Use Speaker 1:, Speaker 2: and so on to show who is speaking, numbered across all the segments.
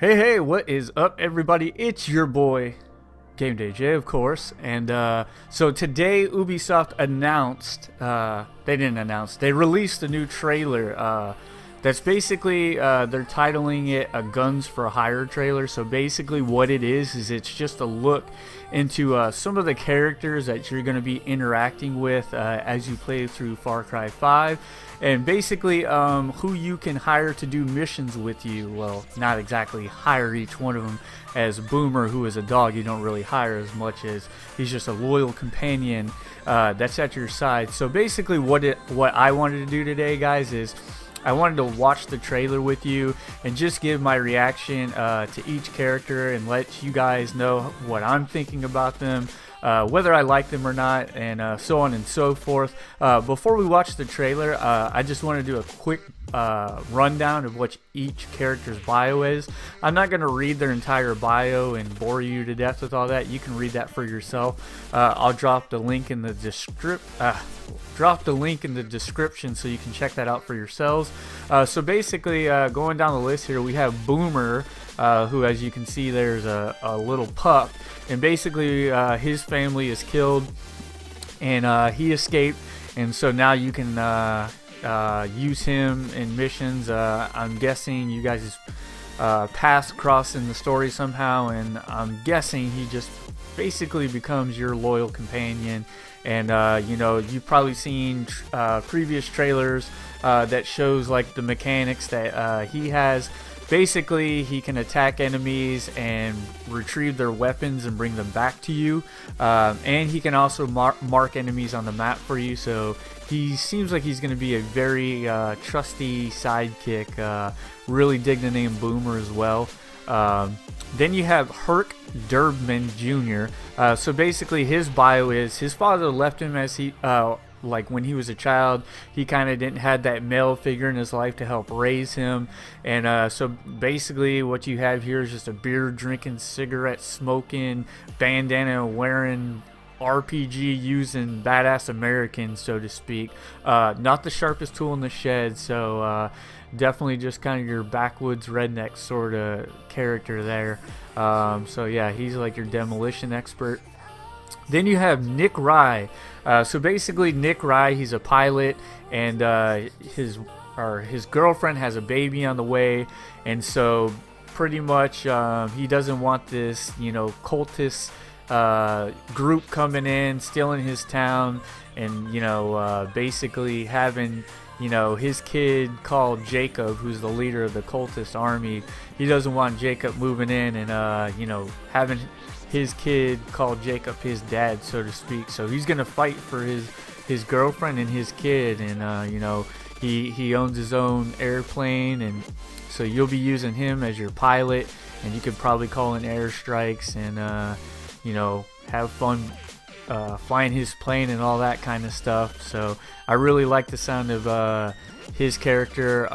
Speaker 1: Hey, what is up, everybody? It's your boy, Game Day J, of course. And so today, Ubisoft announced, they released a new trailer. That's basically, they're titling it a Guns for Hire trailer. So basically, what it is it's just a look into some of the characters that you're going to be interacting with as you play through Far Cry 5. And basically who you can hire to do missions with you. Well, not exactly hire each one of them. As Boomer, who is a dog, you don't really hire as much as he's just a loyal companion that's at your side. So basically what I wanted to do today, guys, is I wanted to watch the trailer with you and just give my reaction to each character and let you guys know what I'm thinking about them, whether I like them or not, and so on and so forth. Before we watch the trailer, I just want to do a quick rundown of what each character's bio is. I'm not going to read their entire bio and bore you to death with all that. You can read that for yourself. I'll drop the link in the description so you can check that out for yourselves. So basically, going down the list here, we have Boomer, who, as you can see, there's a little pup, and basically his family is killed, and he escaped, and so now you can use him in missions. I'm guessing you guys pass across in the story somehow, and I'm guessing he just basically becomes your loyal companion. And you know, you've probably seen previous trailers that shows like the mechanics that he has. Basically, he can attack enemies and retrieve their weapons and bring them back to you. And he can also mark enemies on the map for you. So he seems like he's going to be a very trusty sidekick. Really dig the name Boomer as well. Then you have Herc Durbman Jr. So basically his bio is his father left him as like when he was a child. He kind of didn't have that male figure in his life to help raise him, and so basically what you have here is just a beer drinking, cigarette smoking, bandana wearing, RPG using badass American, so to speak. Not the sharpest tool in the shed, so definitely just kind of your backwoods redneck sort of character there. So yeah, he's like your demolition expert. Then you have Nick Rye. So basically Nick Rye, he's a pilot, and his girlfriend has a baby on the way, and so pretty much he doesn't want this, you know, cultist group coming in, stealing his town, and you know, basically having, you know, his kid called Jacob, who's the leader of the cultist army. He doesn't want Jacob moving in and you know, having his kid called Jacob his dad, so to speak. So he's gonna fight for his girlfriend and his kid, and you know, he owns his own airplane, and so you'll be using him as your pilot, and you could probably call in airstrikes and you know, have fun flying his plane and all that kind of stuff. So I really like the sound of his character.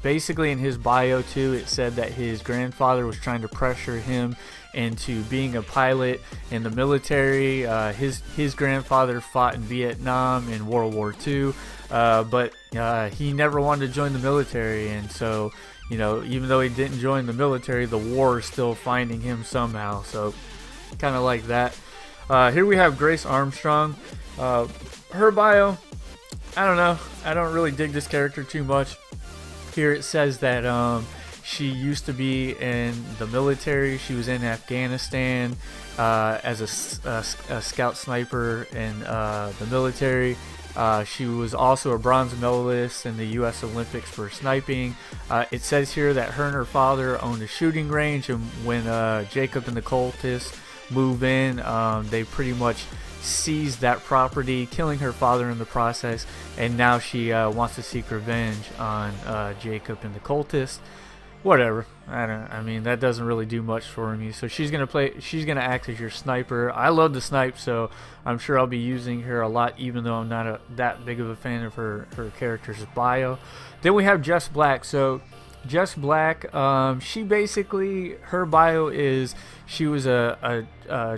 Speaker 1: Basically in his bio too, it said that his grandfather was trying to pressure him into being a pilot in the military. His grandfather fought in Vietnam in World War II, but he never wanted to join the military, and so, you know, even though he didn't join the military, the war is still finding him somehow. So kind of like that. Here we have Grace Armstrong. Her bio, I don't know. I don't really dig this character too much. Here it says that she used to be in the military. She was in Afghanistan as a scout sniper in the military. She was also a bronze medalist in the U.S. Olympics for sniping. It says here that her and her father owned a shooting range, and when Jacob and the cultists move in, they pretty much seized that property, killing her father in the process, and now she wants to seek revenge on Jacob and the cultists. Whatever. I mean, that doesn't really do much for me. So she's gonna act as your sniper. I love to snipe, so I'm sure I'll be using her a lot, even though I'm not that big of a fan of her character's bio. Then we have Jess Black. So Jess Black. She basically, her bio is she was a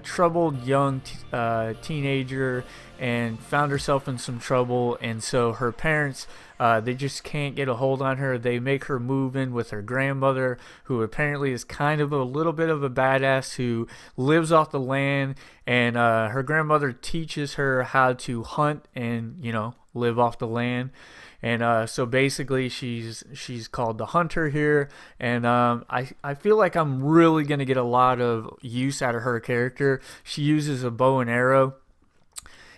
Speaker 1: troubled young teenager and found herself in some trouble, and so her parents, they just can't get a hold on her. They make her move in with her grandmother, who apparently is kind of a little bit of a badass who lives off the land, and her grandmother teaches her how to hunt and live off the land. And so basically, she's called the Hunter here, and I feel like I'm really gonna get a lot of use out of her character. She uses a bow and arrow,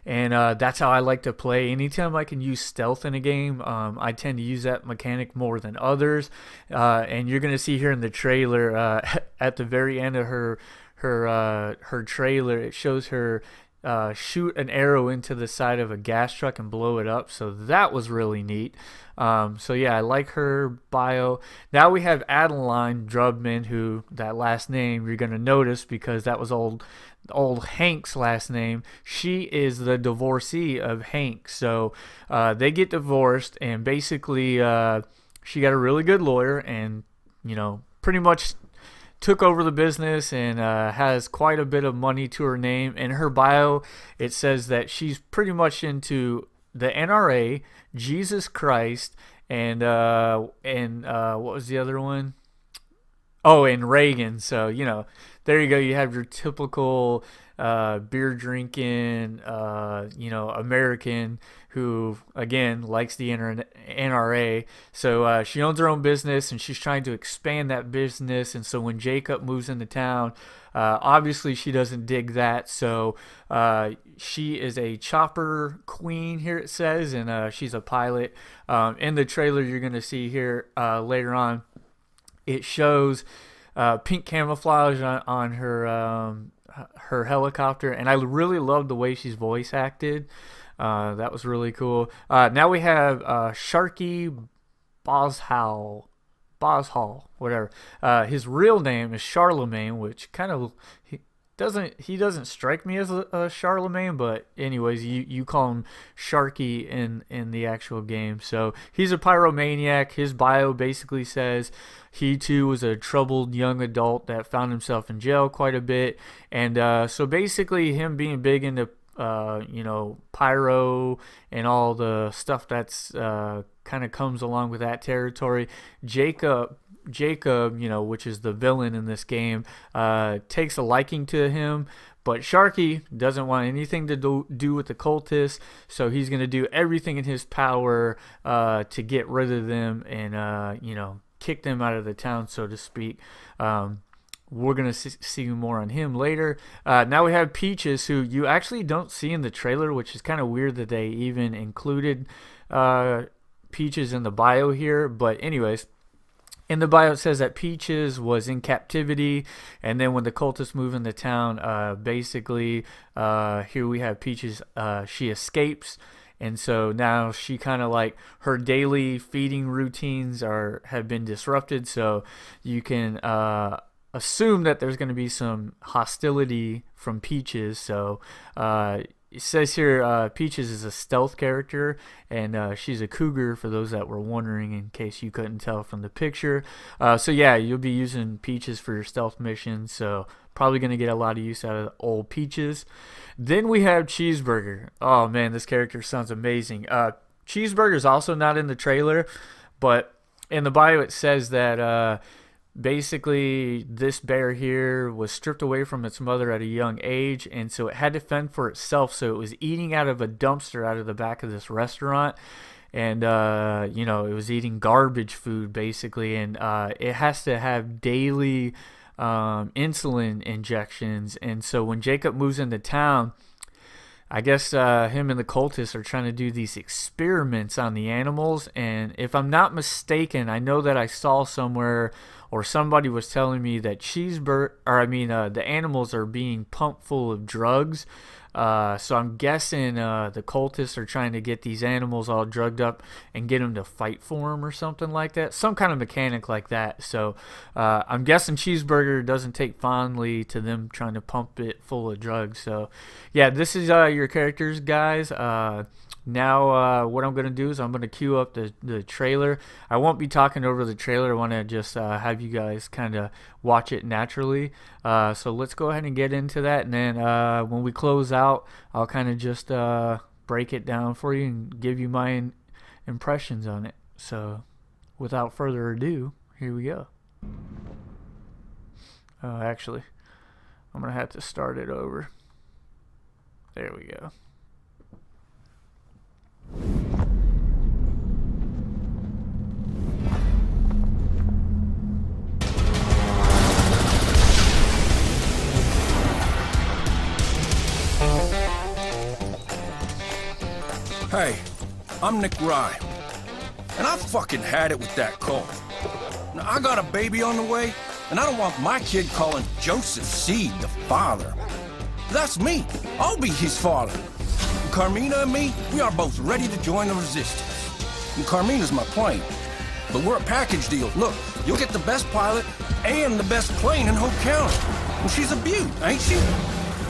Speaker 1: and that's how I like to play. Anytime I can use stealth in a game, I tend to use that mechanic more than others. And you're gonna see here in the trailer, at the very end of her trailer, it shows her shoot an arrow into the side of a gas truck and blow it up. So that was really neat. So yeah, I like her bio. Now we have Adeline Drubman, who that last name you're gonna notice because that was old Hank's last name. She is the divorcee of Hank. So they get divorced, and basically she got a really good lawyer, and pretty much took over the business and has quite a bit of money to her name. In her bio, it says that she's pretty much into the NRA, Jesus Christ, and what was the other one? Oh, and Reagan. So there you go. You have your typical beer drinking, American who again likes the NRA. So she owns her own business, and she's trying to expand that business. And so when Jacob moves into town, obviously she doesn't dig that. So she is a chopper queen here, it says, and she's a pilot. In the trailer you're going to see here later on, it shows pink camouflage on her helicopter, and I really love the way she's voice acted. That was really cool. Now we have Sharky Boshall, whatever. His real name is Charlemagne, which kind of he doesn't strike me as a Charlemagne, but anyways, you call him Sharky in the actual game. So he's a pyromaniac. His bio basically says he too was a troubled young adult that found himself in jail quite a bit, and so basically him being big into pyro and all the stuff that's kind of comes along with that territory. Jacob, which is the villain in this game, takes a liking to him, but Sharky doesn't want anything to do with the cultists, so he's going to do everything in his power to get rid of them and kick them out of the town, so to speak. We're going to see more on him later. Now we have Peaches, who you actually don't see in the trailer, which is kind of weird that they even included Peaches in the bio here. But anyways, in the bio it says that Peaches was in captivity, and then when the cultists move into town, basically here we have Peaches. She escapes. And so now she kind of like her daily feeding routines have been disrupted. So you can assume that there's going to be some hostility from Peaches. So it says here Peaches is a stealth character, and she's a cougar, for those that were wondering, in case you couldn't tell from the picture. So yeah, you'll be using Peaches for your stealth missions, so probably going to get a lot of use out of old Peaches. Then we have Cheeseburger. Oh man, this character sounds amazing. Cheeseburger's also not in the trailer, but in the bio it says that basically this bear here was stripped away from its mother at a young age, and so it had to fend for itself. So it was eating out of a dumpster out of the back of this restaurant, and it was eating garbage food basically, and it has to have daily insulin injections. And so when Jacob moves into town, I guess him and the cultists are trying to do these experiments on the animals, and if I'm not mistaken, I know that I saw somewhere or somebody was telling me that the animals are being pumped full of drugs. So I'm guessing the cultists are trying to get these animals all drugged up and get them to fight for them or something like that. Some kind of mechanic like that. So I'm guessing Cheeseburger doesn't take fondly to them trying to pump it full of drugs. So yeah, this is your characters, guys. Now what I'm going to do is I'm going to cue up the trailer. I won't be talking over the trailer. I want to just have you guys kind of watch it naturally. So let's go ahead and get into that. And then when we close out, I'll kind of just break it down for you and give you my impressions on it. So without further ado, here we go. Actually, I'm going to have to start it over. There we go.
Speaker 2: Hey, I'm Nick Rye, and I fucking had it with that cult. Now, I got a baby on the way, and I don't want my kid calling Joseph Seed the father. That's me. I'll be his father. And Carmina and me, we are both ready to join the Resistance. And Carmina's my plane, but we're a package deal. Look, you'll get the best pilot and the best plane in Hope County. And she's a beaut, ain't she?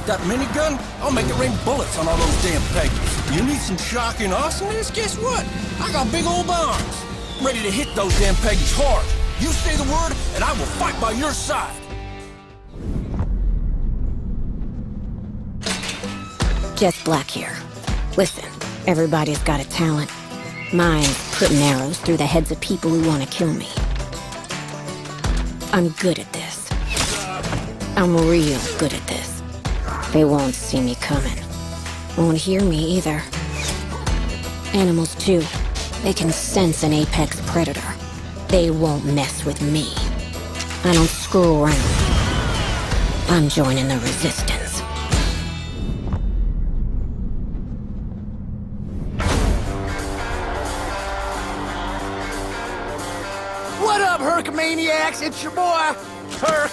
Speaker 2: That minigun, I'll make it rain bullets on all those damn Peggies. You need some shock and awesomeness? Guess what? I got big old arms. Ready to hit those damn Peggies hard. You say the word, and I will fight by your side.
Speaker 3: Jess Black here. Listen, everybody's got a talent. Mine's putting arrows through the heads of people who want to kill me. I'm good at this. I'm real good at this. They won't see me coming. Won't hear me either. Animals too. They can sense an apex predator. They won't mess with me. I don't screw around. I'm joining the Resistance.
Speaker 4: What up, Hercomaniacs? It's your boy, Herc.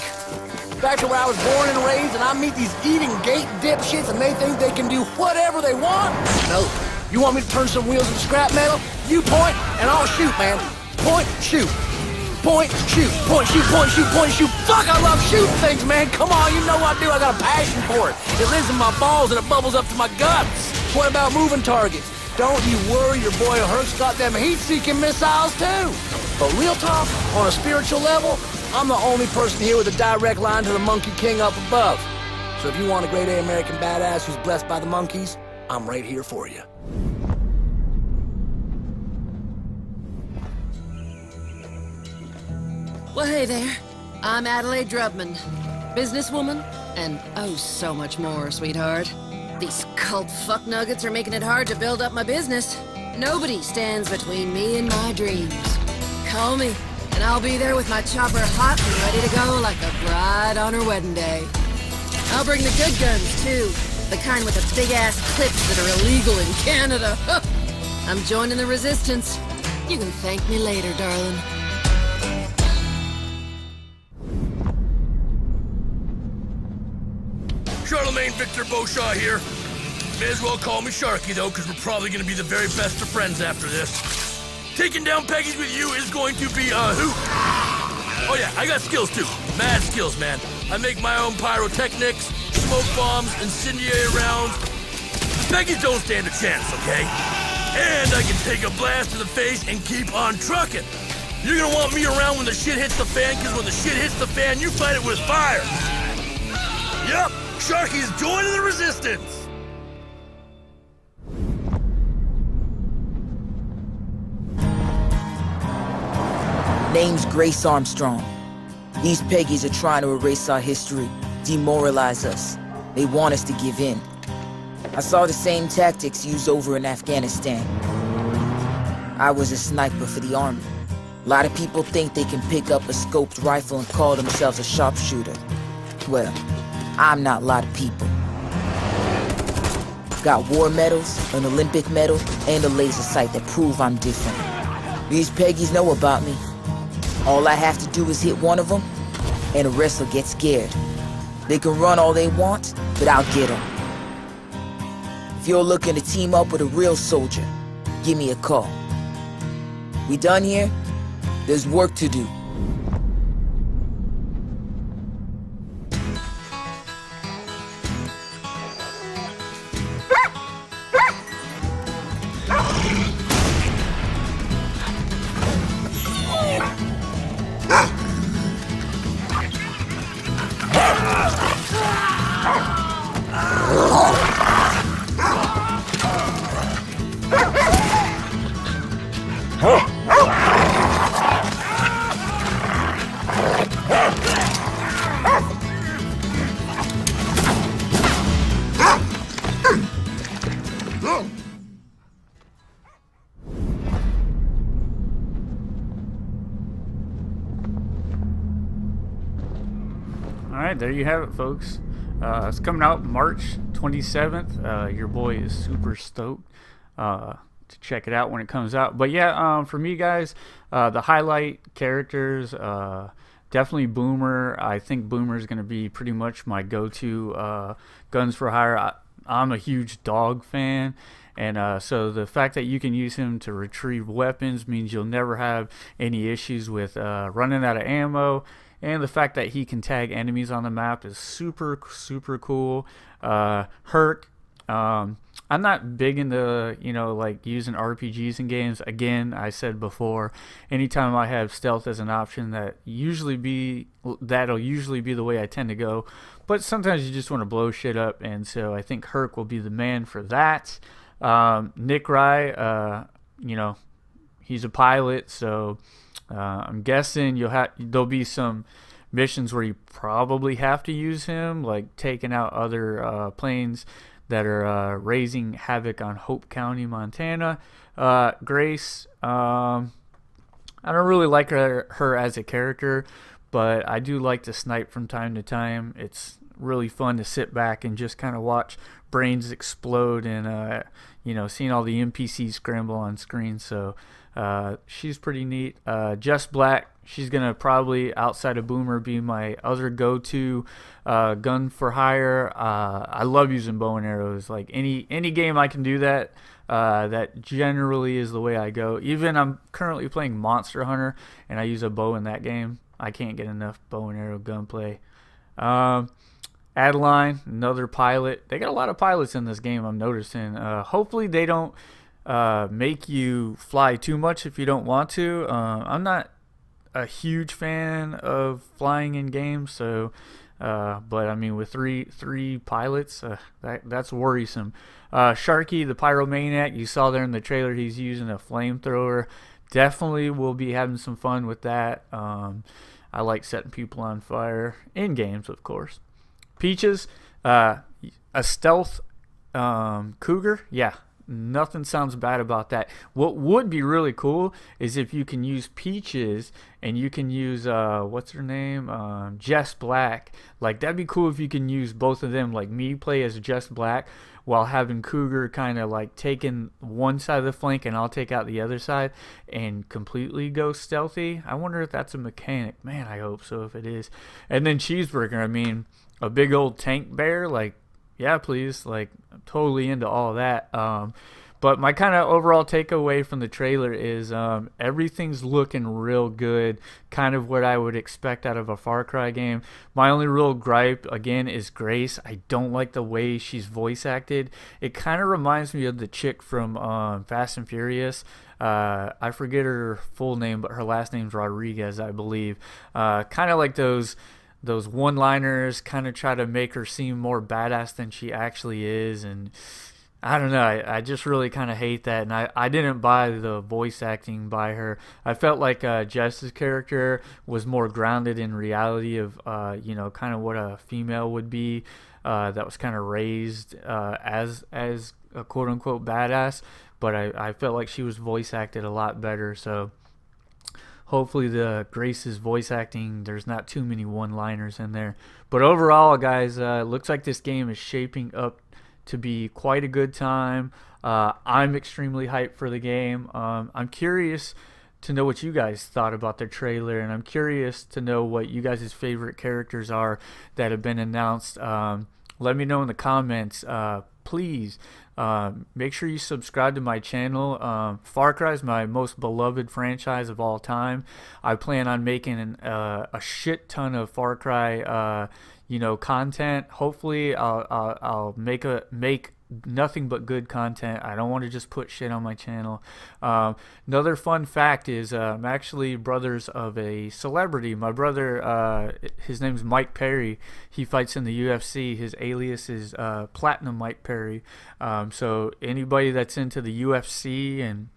Speaker 4: Back to where I was born and raised, and I meet these eating gate dipshits, and they think they can do whatever they want? No. You want me to turn some wheels into scrap metal? You point, and I'll shoot, man. Point, shoot. Point, shoot. Point, shoot, point, shoot, point, shoot. Fuck, I love shooting things, man. Come on, you know I do. I got a passion for it. It lives in my balls, and it bubbles up to my guts. What about moving targets? Don't you worry, your boy Herc's got them heat-seeking missiles, too. But real talk, on a spiritual level, I'm the only person here with a direct line to the Monkey King up above. So if you want a grade A American badass who's blessed by the monkeys, I'm right here for you.
Speaker 5: Well, hey there. I'm Adelaide Drubman, businesswoman, and oh so much more, sweetheart. These cult fucknuggets are making it hard to build up my business. Nobody stands between me and my dreams. Call me, and I'll be there with my chopper hot and ready to go like a bride on her wedding day. I'll bring the good guns, too. The kind with the big-ass clips that are illegal in Canada. I'm joining the Resistance. You can thank me later, darling.
Speaker 2: Charlemagne Victor Beauchamp here. May as well call me Sharky, though, because we're probably going to be the very best of friends after this. Taking down Peggies with you is going to be a hoot. Oh yeah, I got skills too. Mad skills, man. I make my own pyrotechnics, smoke bombs, incendiary rounds. Peggies don't stand a chance, okay? And I can take a blast to the face and keep on trucking. You're gonna want me around when the shit hits the fan, because when the shit hits the fan, you fight it with fire. Yep, Sharky's joining the Resistance.
Speaker 6: Name's Grace Armstrong. These Peggies are trying to erase our history, demoralize us. They want us to give in. I saw the same tactics used over in Afghanistan. I was a sniper for the army. A lot of people think they can pick up a scoped rifle and call themselves a sharpshooter. Well, I'm not a lot of people. Got war medals, an Olympic medal, and a laser sight that prove I'm different. These Peggies know about me. All I have to do is hit one of them, and the rest will get scared. They can run all they want, but I'll get them. If you're looking to team up with a real soldier, give me a call. We done here? There's work to do.
Speaker 1: Alright, there you have it, folks. It's coming out March 27th. Your boy is super stoked to check it out when it comes out. But yeah, for me, guys, the highlight characters, definitely Boomer. I think Boomer is going to be pretty much my go-to guns for hire. I'm a huge dog fan. And so the fact that you can use him to retrieve weapons means you'll never have any issues with running out of ammo. And the fact that he can tag enemies on the map is super, super cool. Herc, I'm not big into, like using RPGs in games. Again, I said before, anytime I have stealth as an option, that'll usually be the way I tend to go. But sometimes you just want to blow shit up, and so I think Herc will be the man for that. Nick Rye, he's a pilot, so I'm guessing there'll be some missions where you probably have to use him, like taking out other planes that are raising havoc on Hope County, Montana. Grace, I don't really like her as a character, but I do like to snipe from time to time. It's really fun to sit back and just kind of watch brains explode and seeing all the NPCs scramble on screen. So she's pretty neat. Just Black, she's gonna probably, outside of Boomer, be my other go-to gun for hire. I love using bow and arrows. Like any game I can do that. That generally is the way I go. Even I'm currently playing Monster Hunter, and I use a bow in that game. I can't get enough bow and arrow gunplay. Adeline, another pilot. They got a lot of pilots in this game, I'm noticing. Hopefully they don't make you fly too much if you don't want to. I'm not a huge fan of flying in games, so but I mean, with three pilots, that's worrisome. Sharky, the pyromaniac, you saw there in the trailer, he's using a flamethrower. Definitely will be having some fun with that. I like setting people on fire in games, of course. Peaches, a stealth cougar, yeah. Nothing sounds bad about that. What would be really cool is if you can use Peaches and you can use what's her name, Jess Black. Like, that'd be cool if you can use both of them. Like, me play as Jess Black while having Cougar kind of like taking one side of the flank and I'll take out the other side and completely go stealthy. I wonder if that's a mechanic. Man, I hope so if it is. And then Cheeseburger, I mean, a big old tank bear, like, yeah, please. Like, I'm totally into all of that. But my kind of overall takeaway from the trailer is everything's looking real good, kind of what I would expect out of a Far Cry game. My only real gripe, again, is Grace. I don't like the way she's voice acted. It kind of reminds me of the chick from Fast and Furious. I forget her full name, but her last name's Rodriguez, I believe. Kind of like those one-liners, kind of try to make her seem more badass than she actually is, and I don't know, I just really kind of hate that, and I didn't buy the voice acting by her. I felt like Jess's character was more grounded in reality of kind of what a female would be, that was kind of raised as a quote-unquote badass, but I felt like she was voice acted a lot better. So hopefully the Grace's voice acting, there's not too many one-liners in there. But overall, guys, it looks like this game is shaping up to be quite a good time. I'm extremely hyped for the game. I'm curious to know what you guys thought about the trailer, and I'm curious to know what you guys' favorite characters are that have been announced. Let me know in the comments. Please make sure you subscribe to my channel. Far Cry is my most beloved franchise of all time. I plan on making a shit ton of Far Cry content. Hopefully I'll make nothing but good content. I don't want to just put shit on my channel. Another fun fact is I'm actually brothers of a celebrity. My brother, his name's Mike Perry. He fights in the UFC. His alias is Platinum Mike Perry. So anybody that's into the UFC and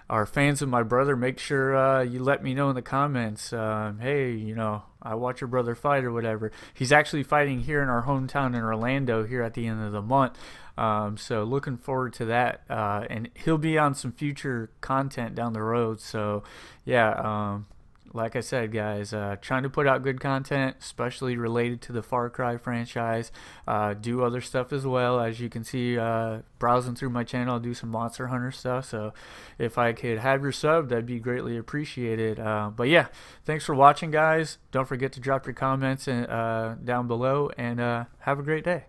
Speaker 1: are fans of my brother, make sure you let me know in the comments. Hey, I watch your brother fight or whatever. He's actually fighting here in our hometown in Orlando here at the end of the month. So looking forward to that. And he'll be on some future content down the road. So yeah, like I said, guys, trying to put out good content, especially related to the Far Cry franchise. Do other stuff as well. As you can see, browsing through my channel, I'll do some Monster Hunter stuff. So if I could have your sub, that'd be greatly appreciated. But yeah, thanks for watching, guys. Don't forget to drop your comments down below, and have a great day.